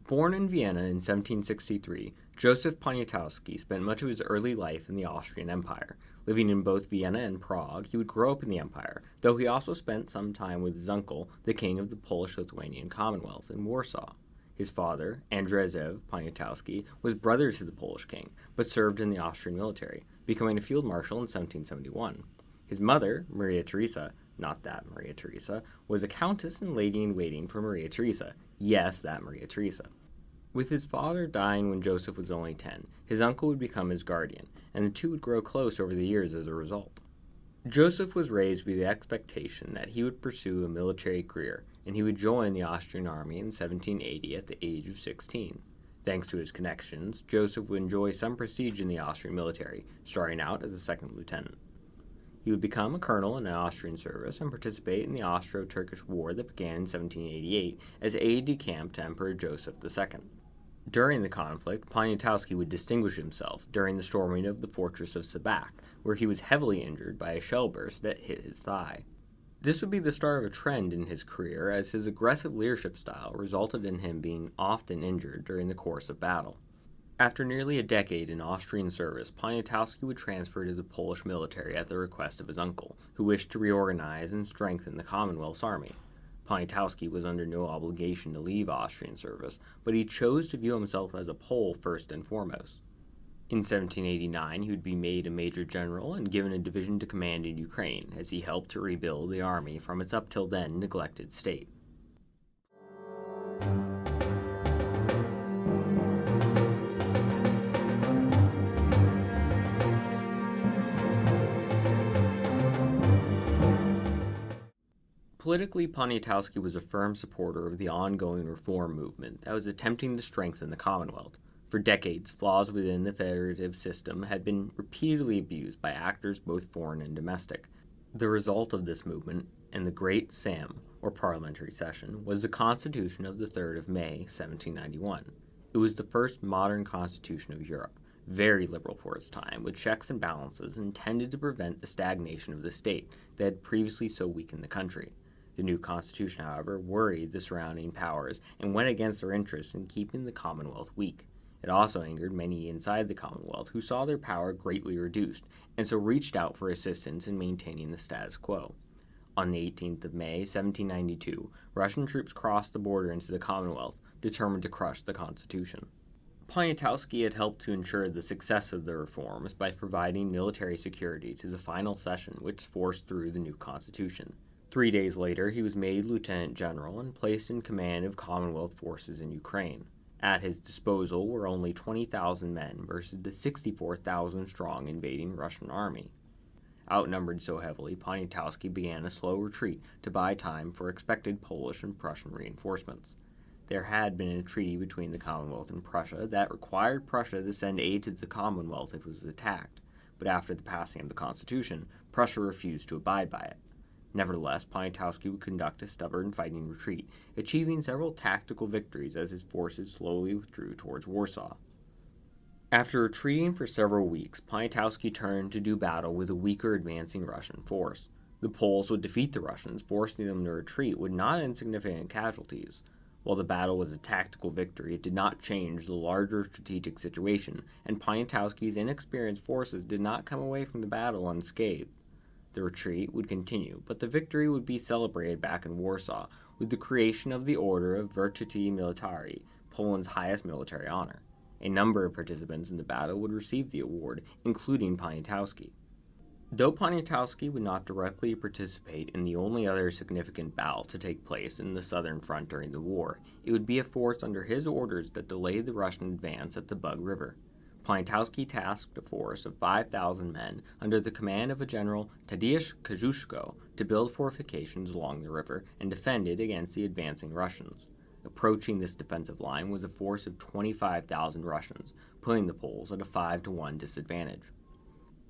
Born in Vienna in 1763, Józef Poniatowski spent much of his early life in the Austrian Empire. Living in both Vienna and Prague, he would grow up in the empire, though he also spent some time with his uncle, the king of the Polish-Lithuanian Commonwealth, in Warsaw. His father, Józef Poniatowski, was brother to the Polish king, but served in the Austrian military, becoming a field marshal in 1771. His mother, Maria Theresa, not that Maria Theresa, was a countess and lady-in-waiting for Maria Theresa. Yes, that Maria Theresa. With his father dying when Joseph was only 10, his uncle would become his guardian, and the two would grow close over the years as a result. Joseph was raised with the expectation that he would pursue a military career, and he would join the Austrian army in 1780 at the age of 16. Thanks to his connections, Joseph would enjoy some prestige in the Austrian military, starting out as a second lieutenant. He would become a colonel in the Austrian service and participate in the Austro-Turkish War that began in 1788 as aide-de-camp to Emperor Joseph II. During the conflict, Poniatowski would distinguish himself during the storming of the fortress of Sabak, where he was heavily injured by a shell burst that hit his thigh. This would be the start of a trend in his career, as his aggressive leadership style resulted in him being often injured during the course of battle. After nearly a decade in Austrian service, Poniatowski would transfer to the Polish military at the request of his uncle, who wished to reorganize and strengthen the Commonwealth's army. Poniatowski was under no obligation to leave Austrian service, but he chose to view himself as a Pole first and foremost. In 1789, he would be made a major general and given a division to command in Ukraine, as he helped to rebuild the army from its up till then neglected state. Politically, Poniatowski was a firm supporter of the ongoing reform movement that was attempting to strengthen the Commonwealth. For decades, flaws within the federative system had been repeatedly abused by actors both foreign and domestic. The result of this movement, and the Great Sam, or parliamentary session, was the Constitution of the 3rd of May, 1791. It was the first modern constitution of Europe, very liberal for its time, with checks and balances intended to prevent the stagnation of the state that had previously so weakened the country. The new constitution, however, worried the surrounding powers and went against their interests in keeping the Commonwealth weak. It also angered many inside the Commonwealth who saw their power greatly reduced, and so reached out for assistance in maintaining the status quo. On the 18th of May, 1792, Russian troops crossed the border into the Commonwealth, determined to crush the Constitution. Poniatowski had helped to ensure the success of the reforms by providing military security to the final session, which forced through the new Constitution. 3 days later, he was made lieutenant general and placed in command of Commonwealth forces in Ukraine. At his disposal were only 20,000 men versus the 64,000-strong invading Russian army. Outnumbered so heavily, Poniatowski began a slow retreat to buy time for expected Polish and Prussian reinforcements. There had been a treaty between the Commonwealth and Prussia that required Prussia to send aid to the Commonwealth if it was attacked, but after the passing of the Constitution, Prussia refused to abide by it. Nevertheless, Poniatowski would conduct a stubborn fighting retreat, achieving several tactical victories as his forces slowly withdrew towards Warsaw. After retreating for several weeks, Poniatowski turned to do battle with a weaker advancing Russian force. The Poles would defeat the Russians, forcing them to retreat with not insignificant casualties. While the battle was a tactical victory, it did not change the larger strategic situation, and Poniatowski's inexperienced forces did not come away from the battle unscathed. The retreat would continue, but the victory would be celebrated back in Warsaw with the creation of the Order of Virtuti Militari, Poland's highest military honor. A number of participants in the battle would receive the award, including Poniatowski. Though Poniatowski would not directly participate in the only other significant battle to take place in the southern front during the war, it would be a force under his orders that delayed the Russian advance at the Bug River. Poniatowski tasked a force of 5,000 men under the command of a general, Tadeusz Kościuszko, to build fortifications along the river and defend it against the advancing Russians. Approaching this defensive line was a force of 25,000 Russians, putting the Poles at a 5-to-1 disadvantage.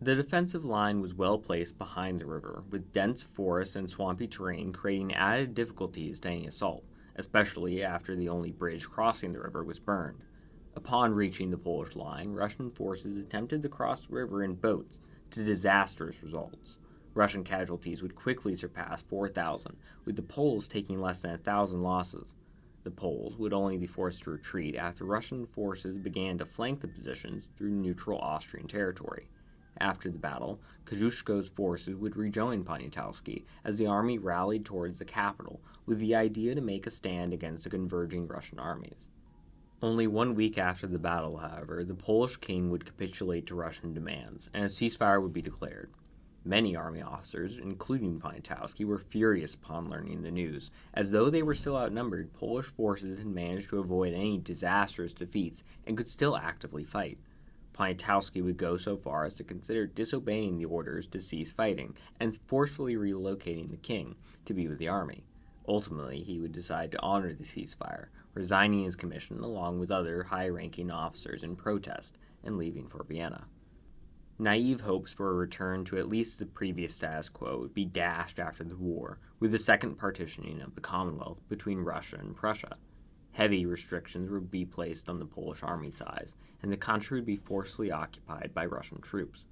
The defensive line was well placed behind the river, with dense forests and swampy terrain creating added difficulties to any assault, especially after the only bridge crossing the river was burned. Upon reaching the Polish line, Russian forces attempted to cross the river in boats, to disastrous results. Russian casualties would quickly surpass 4,000, with the Poles taking less than 1,000 losses. The Poles would only be forced to retreat after Russian forces began to flank the positions through neutral Austrian territory. After the battle, Kościuszko's forces would rejoin Poniatowski as the army rallied towards the capital with the idea to make a stand against the converging Russian armies. Only 1 week after the battle, however, the Polish king would capitulate to Russian demands, and a ceasefire would be declared. Many army officers, including Poniatowski, were furious upon learning the news. As though they were still outnumbered, Polish forces had managed to avoid any disastrous defeats and could still actively fight. Poniatowski would go so far as to consider disobeying the orders to cease fighting and forcefully relocating the king to be with the army. Ultimately, he would decide to honor the ceasefire, resigning his commission along with other high-ranking officers in protest and leaving for Vienna. Naive hopes for a return to at least the previous status quo would be dashed after the war, with the second partitioning of the Commonwealth between Russia and Prussia. Heavy restrictions would be placed on the Polish army size, and the country would be forcibly occupied by Russian troops.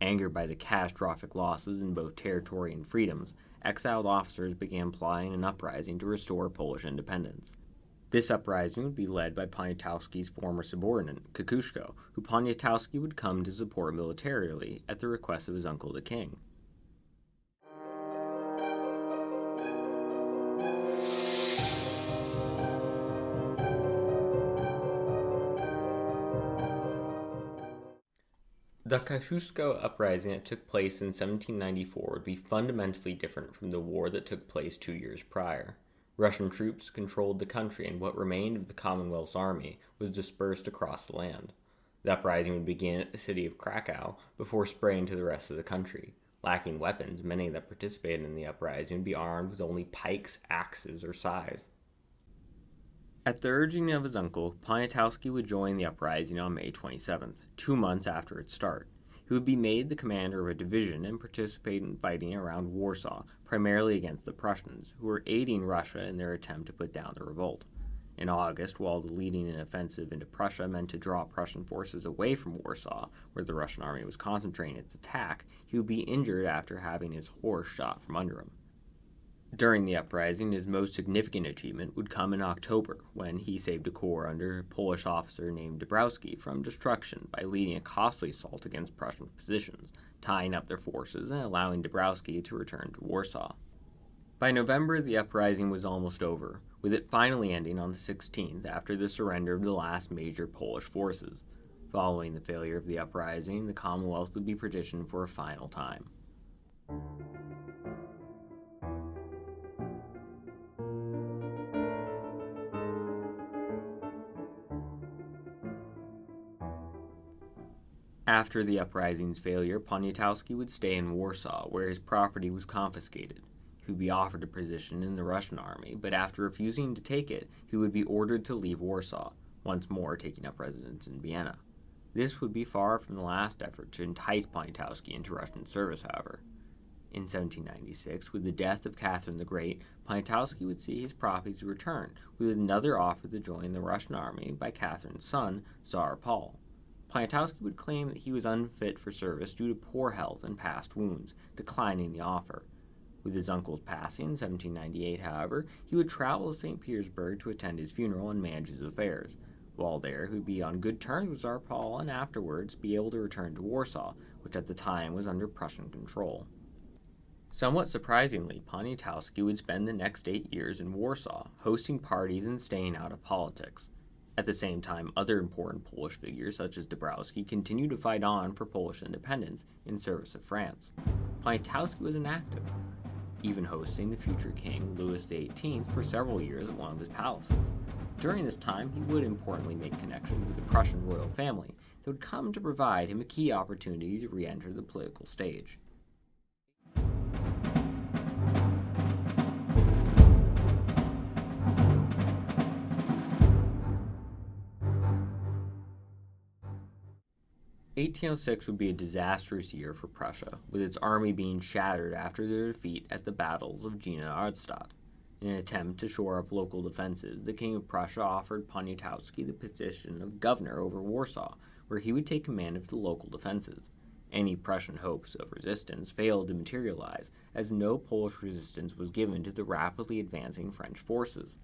Angered by the catastrophic losses in both territory and freedoms, exiled officers began plotting an uprising to restore Polish independence. This uprising would be led by Poniatowski's former subordinate, Kościuszko, who Poniatowski would come to support militarily at the request of his uncle the king. The Kościuszko uprising that took place in 1794 would be fundamentally different from the war that took place 2 years prior. Russian troops controlled the country, and what remained of the Commonwealth's army was dispersed across the land. The uprising would begin at the city of Krakow before spreading to the rest of the country. Lacking weapons, many that participated in the uprising would be armed with only pikes, axes, or scythes. At the urging of his uncle, Poniatowski would join the uprising on May 27th, 2 months after its start. He would be made the commander of a division and participate in fighting around Warsaw, primarily against the Prussians, who were aiding Russia in their attempt to put down the revolt. In August, while leading an offensive into Prussia meant to draw Prussian forces away from Warsaw, where the Russian army was concentrating its attack, he would be injured after having his horse shot from under him. During the uprising, his most significant achievement would come in October, when he saved a corps under a Polish officer named Dąbrowski from destruction by leading a costly assault against Prussian positions, tying up their forces and allowing Dąbrowski to return to Warsaw. By November, the uprising was almost over, with it finally ending on the 16th after the surrender of the last major Polish forces. Following the failure of the uprising, the Commonwealth would be partitioned for a final time. After the uprising's failure, Poniatowski would stay in Warsaw, where his property was confiscated. He would be offered a position in the Russian army, but after refusing to take it, he would be ordered to leave Warsaw, once more taking up residence in Vienna. This would be far from the last effort to entice Poniatowski into Russian service, however. In 1796, with the death of Catherine the Great, Poniatowski would see his properties return, with another offer to join the Russian army by Catherine's son, Tsar Paul. Poniatowski would claim that he was unfit for service due to poor health and past wounds, declining the offer. With his uncle's passing in 1798, however, he would travel to St. Petersburg to attend his funeral and manage his affairs. While there, he would be on good terms with Tsar Paul and afterwards be able to return to Warsaw, which at the time was under Prussian control. Somewhat surprisingly, Poniatowski would spend the next 8 years in Warsaw, hosting parties and staying out of politics. At the same time, other important Polish figures such as Dąbrowski continued to fight on for Polish independence in service of France. Poniatowski was inactive, even hosting the future king Louis XVIII for several years at one of his palaces. During this time, he would importantly make connections with the Prussian royal family that would come to provide him a key opportunity to re-enter the political stage. (1806) would be a disastrous year for Prussia, with its army being shattered after their defeat at the battles of Jena and Arnstadt. In an attempt to shore up local defenses, the King of Prussia offered Poniatowski the position of governor over Warsaw, where he would take command of the local defenses. Any Prussian hopes of resistance failed to materialize, as no Polish resistance was given to the rapidly advancing French forces.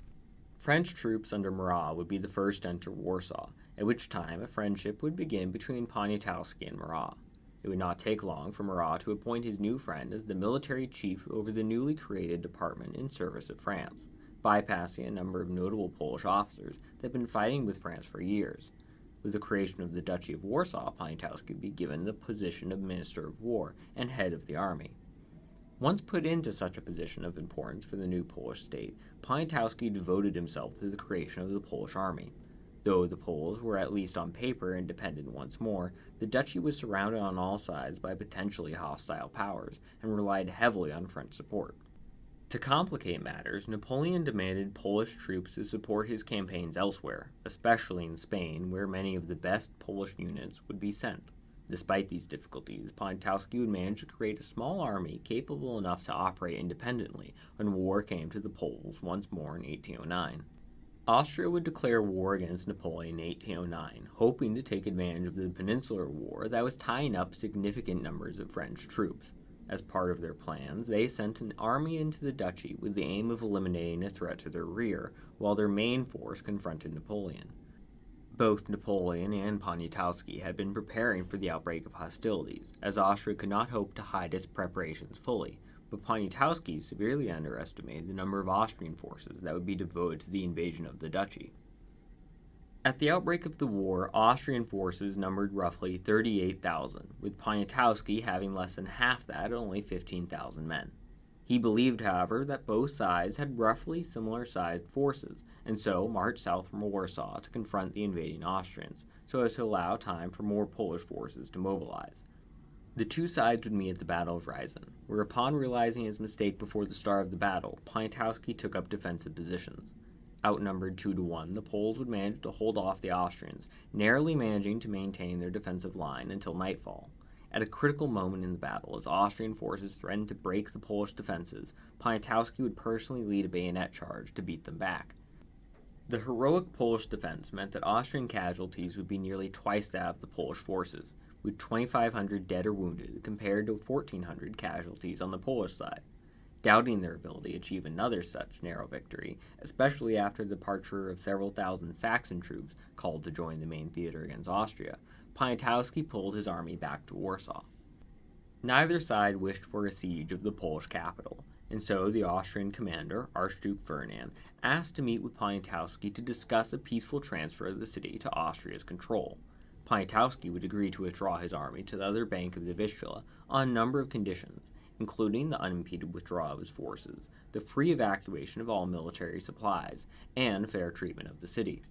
French troops under Murat would be the first to enter Warsaw, at which time a friendship would begin between Poniatowski and Murat. It would not take long for Murat to appoint his new friend as the military chief over the newly created department in service of France, bypassing a number of notable Polish officers that had been fighting with France for years. With the creation of the Duchy of Warsaw, Poniatowski would be given the position of Minister of War and head of the army. Once put into such a position of importance for the new Polish state, Poniatowski devoted himself to the creation of the Polish army. Though the Poles were at least on paper independent once more, the duchy was surrounded on all sides by potentially hostile powers and relied heavily on French support. To complicate matters, Napoleon demanded Polish troops to support his campaigns elsewhere, especially in Spain, where many of the best Polish units would be sent. Despite these difficulties, Poniatowski would manage to create a small army capable enough to operate independently when war came to the Poles once more in 1809. Austria would declare war against Napoleon in 1809, hoping to take advantage of the Peninsular War that was tying up significant numbers of French troops. As part of their plans, they sent an army into the duchy with the aim of eliminating a threat to their rear, while their main force confronted Napoleon. Both Napoleon and Poniatowski had been preparing for the outbreak of hostilities, as Austria could not hope to hide its preparations fully, but Poniatowski severely underestimated the number of Austrian forces that would be devoted to the invasion of the duchy. At the outbreak of the war, Austrian forces numbered roughly 38,000, with Poniatowski having less than half that at only 15,000 men. He believed, however, that both sides had roughly similar-sized forces, and so marched south from Warsaw to confront the invading Austrians, so as to allow time for more Polish forces to mobilize. The two sides would meet at the Battle of Ryazan, where upon realizing his mistake before the start of the battle, Poniatowski took up defensive positions. Outnumbered 2-1, the Poles would manage to hold off the Austrians, narrowly managing to maintain their defensive line until nightfall. At a critical moment in the battle, as Austrian forces threatened to break the Polish defenses, Poniatowski would personally lead a bayonet charge to beat them back. The heroic Polish defense meant that Austrian casualties would be nearly twice that of the Polish forces, with 2,500 dead or wounded compared to 1,400 casualties on the Polish side. Doubting their ability to achieve another such narrow victory, especially after the departure of several thousand Saxon troops called to join the main theater against Austria, Poniatowski pulled his army back to Warsaw. Neither side wished for a siege of the Polish capital, and so the Austrian commander, Archduke Ferdinand, asked to meet with Poniatowski to discuss a peaceful transfer of the city to Austria's control. Poniatowski would agree to withdraw his army to the other bank of the Vistula on a number of conditions, including the unimpeded withdrawal of his forces, the free evacuation of all military supplies, and fair treatment of the city.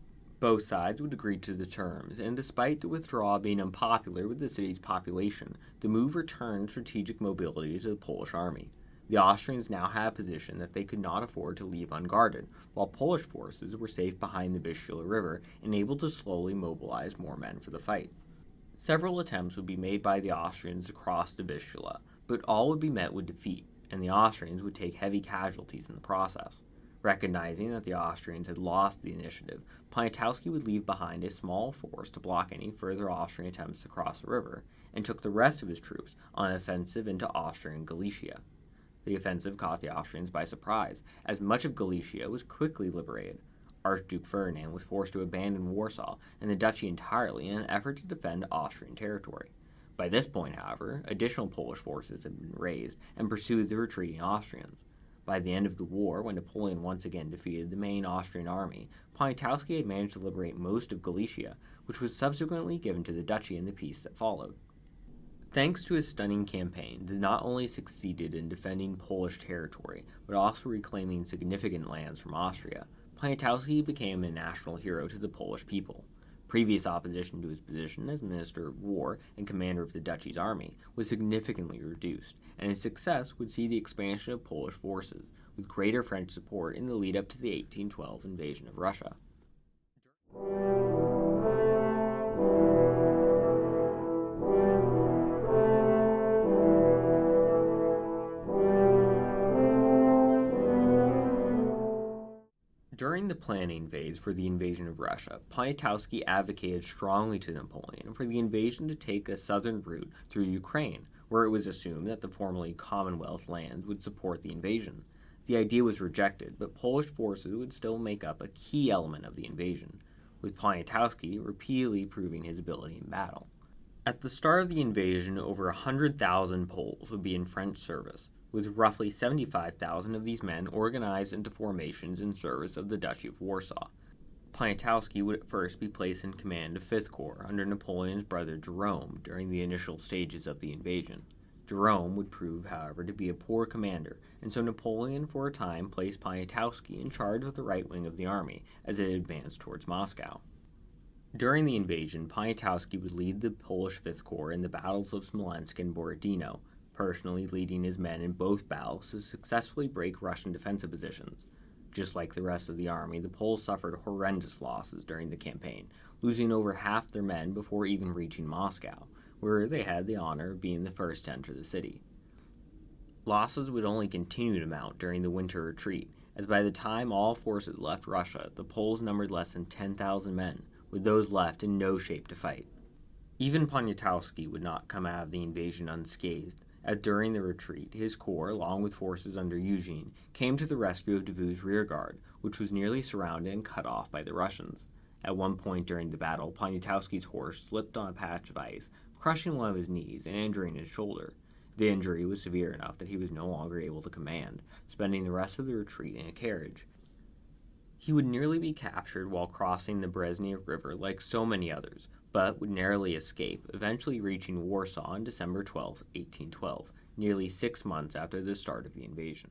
Both sides would agree to the terms, and despite the withdrawal being unpopular with the city's population, the move returned strategic mobility to the Polish army. The Austrians now had a position that they could not afford to leave unguarded, while Polish forces were safe behind the Vistula River and able to slowly mobilize more men for the fight. Several attempts would be made by the Austrians to cross the Vistula, but all would be met with defeat, and the Austrians would take heavy casualties in the process. Recognizing that the Austrians had lost the initiative, Poniatowski would leave behind a small force to block any further Austrian attempts to cross the river, and took the rest of his troops on an offensive into Austrian Galicia. The offensive caught the Austrians by surprise, as much of Galicia was quickly liberated. Archduke Ferdinand was forced to abandon Warsaw and the duchy entirely in an effort to defend Austrian territory. By this point, however, additional Polish forces had been raised and pursued the retreating Austrians. By the end of the war, when Napoleon once again defeated the main Austrian army, Poniatowski had managed to liberate most of Galicia, which was subsequently given to the duchy in the peace that followed. Thanks to his stunning campaign, he not only succeeded in defending Polish territory, but also reclaiming significant lands from Austria, Poniatowski became a national hero to the Polish people. Previous opposition to his position as Minister of War and commander of the duchy's army was significantly reduced, and his success would see the expansion of Polish forces, with greater French support in the lead-up to the 1812 invasion of Russia. During the planning phase for the invasion of Russia, Poniatowski advocated strongly to Napoleon for the invasion to take a southern route through Ukraine, where it was assumed that the formerly Commonwealth lands would support the invasion. The idea was rejected, but Polish forces would still make up a key element of the invasion, with Poniatowski repeatedly proving his ability in battle. At the start of the invasion, over 100,000 Poles would be in French service, with roughly 75,000 of these men organized into formations in service of the Duchy of Warsaw. Poniatowski would at first be placed in command of 5th Corps under Napoleon's brother Jerome during the initial stages of the invasion. Jerome would prove, however, to be a poor commander, and so Napoleon for a time placed Poniatowski in charge of the right wing of the army as it advanced towards Moscow. During the invasion, Poniatowski would lead the Polish 5th Corps in the battles of Smolensk and Borodino, personally leading his men in both battles to successfully break Russian defensive positions. Just like the rest of the army, the Poles suffered horrendous losses during the campaign, losing over half their men before even reaching Moscow, where they had the honor of being the first to enter the city. Losses would only continue to mount during the winter retreat, as by the time all forces left Russia, the Poles numbered less than 10,000 men, with those left in no shape to fight. Even Poniatowski would not come out of the invasion unscathed, as during the retreat, his corps, along with forces under Eugene, came to the rescue of Davout's rearguard, which was nearly surrounded and cut off by the Russians. At one point during the battle, Poniatowski's horse slipped on a patch of ice, crushing one of his knees and injuring his shoulder. The injury was severe enough that he was no longer able to command, spending the rest of the retreat in a carriage. He would nearly be captured while crossing the Brezhnev River like so many others, but would narrowly escape, eventually reaching Warsaw on December 12, 1812, nearly 6 months after the start of the invasion.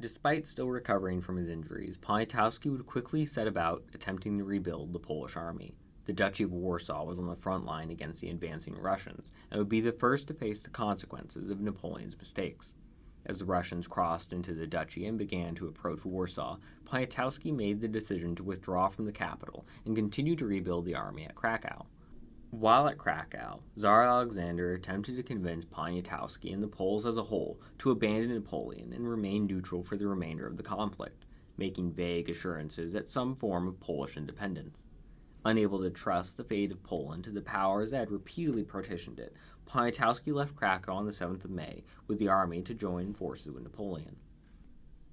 Despite still recovering from his injuries, Poniatowski would quickly set about attempting to rebuild the Polish army. The Duchy of Warsaw was on the front line against the advancing Russians, and would be the first to face the consequences of Napoleon's mistakes. As the Russians crossed into the duchy and began to approach Warsaw, Poniatowski made the decision to withdraw from the capital and continue to rebuild the army at Krakow. While at Krakow, Tsar Alexander attempted to convince Poniatowski and the Poles as a whole to abandon Napoleon and remain neutral for the remainder of the conflict, making vague assurances at some form of Polish independence. Unable to trust the fate of Poland to the powers that had repeatedly partitioned it, Poniatowski left Krakow on the 7th of May with the army to join forces with Napoleon.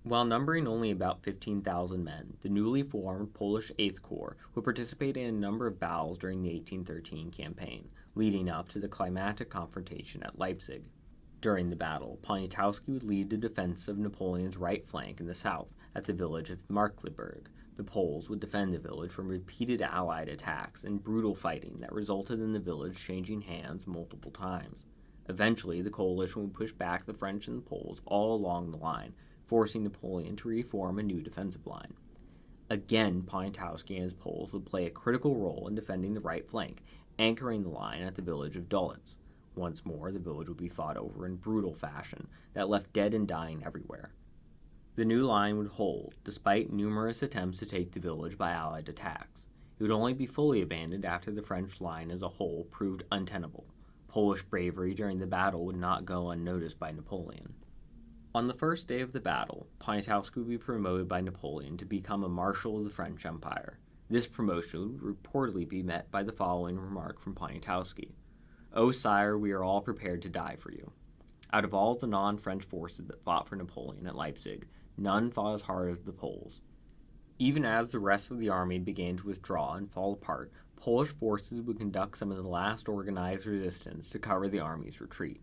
While numbering only about 15,000 men, the newly formed Polish 8th Corps would participate in a number of battles during the 1813 campaign, leading up to the climactic confrontation at Leipzig. During the battle, Poniatowski would lead the defense of Napoleon's right flank in the south at the village of Markkleeberg. The Poles would defend the village from repeated Allied attacks and brutal fighting that resulted in the village changing hands multiple times. Eventually, the coalition would push back the French and the Poles all along the line, forcing Napoleon to reform a new defensive line. Again, Poniatowski and his Poles would play a critical role in defending the right flank, anchoring the line at the village of Dulitz. Once more, the village would be fought over in brutal fashion that left dead and dying everywhere. The new line would hold, despite numerous attempts to take the village by Allied attacks. It would only be fully abandoned after the French line as a whole proved untenable. Polish bravery during the battle would not go unnoticed by Napoleon. On the first day of the battle, Poniatowski would be promoted by Napoleon to become a Marshal of the French Empire. This promotion would reportedly be met by the following remark from Poniatowski: "O sire, we are all prepared to die for you." Out of all the non-French forces that fought for Napoleon at Leipzig, none fought as hard as the Poles. Even as the rest of the army began to withdraw and fall apart, Polish forces would conduct some of the last organized resistance to cover the army's retreat.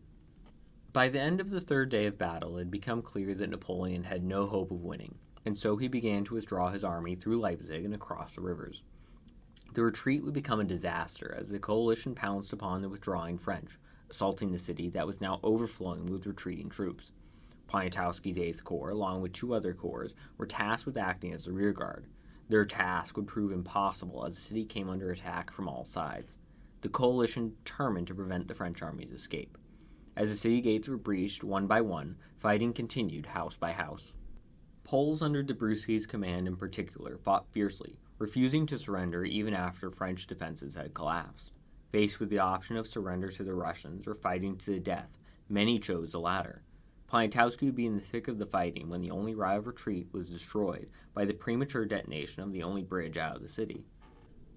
By the end of the third day of battle, it had become clear that Napoleon had no hope of winning, and so he began to withdraw his army through Leipzig and across the rivers. The retreat would become a disaster as the coalition pounced upon the withdrawing French, assaulting the city that was now overflowing with retreating troops. Poniatowski's 8th Corps, along with 2 other corps, were tasked with acting as the rearguard. Their task would prove impossible as the city came under attack from all sides. The coalition determined to prevent the French army's escape. As the city gates were breached one by one, fighting continued house by house. Poles under Dubruski's command in particular fought fiercely, refusing to surrender even after French defenses had collapsed. Faced with the option of surrender to the Russians or fighting to the death, many chose the latter. Poniatowski would be in the thick of the fighting when the only route of retreat was destroyed by the premature detonation of the only bridge out of the city.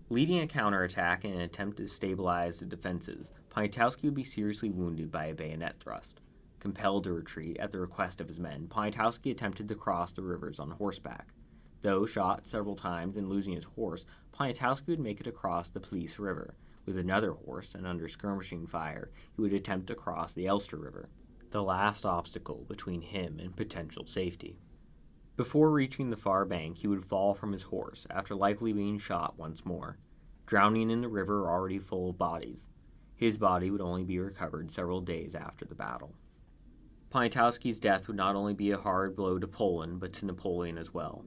Leading a counterattack in an attempt to stabilize the defenses, Poniatowski would be seriously wounded by a bayonet thrust. Compelled to retreat at the request of his men, Poniatowski attempted to cross the rivers on horseback. Though shot several times and losing his horse, Poniatowski would make it across the Police River. With another horse and under skirmishing fire, he would attempt to cross the Elster River, the last obstacle between him and potential safety. Before reaching the far bank, he would fall from his horse, after likely being shot once more, drowning in the river already full of bodies. His body would only be recovered several days after the battle. Poniatowski's death would not only be a hard blow to Poland, but to Napoleon as well.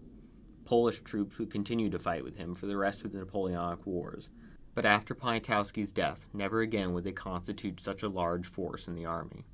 Polish troops would continue to fight with him for the rest of the Napoleonic Wars, but after Poniatowski's death, never again would they constitute such a large force in the army.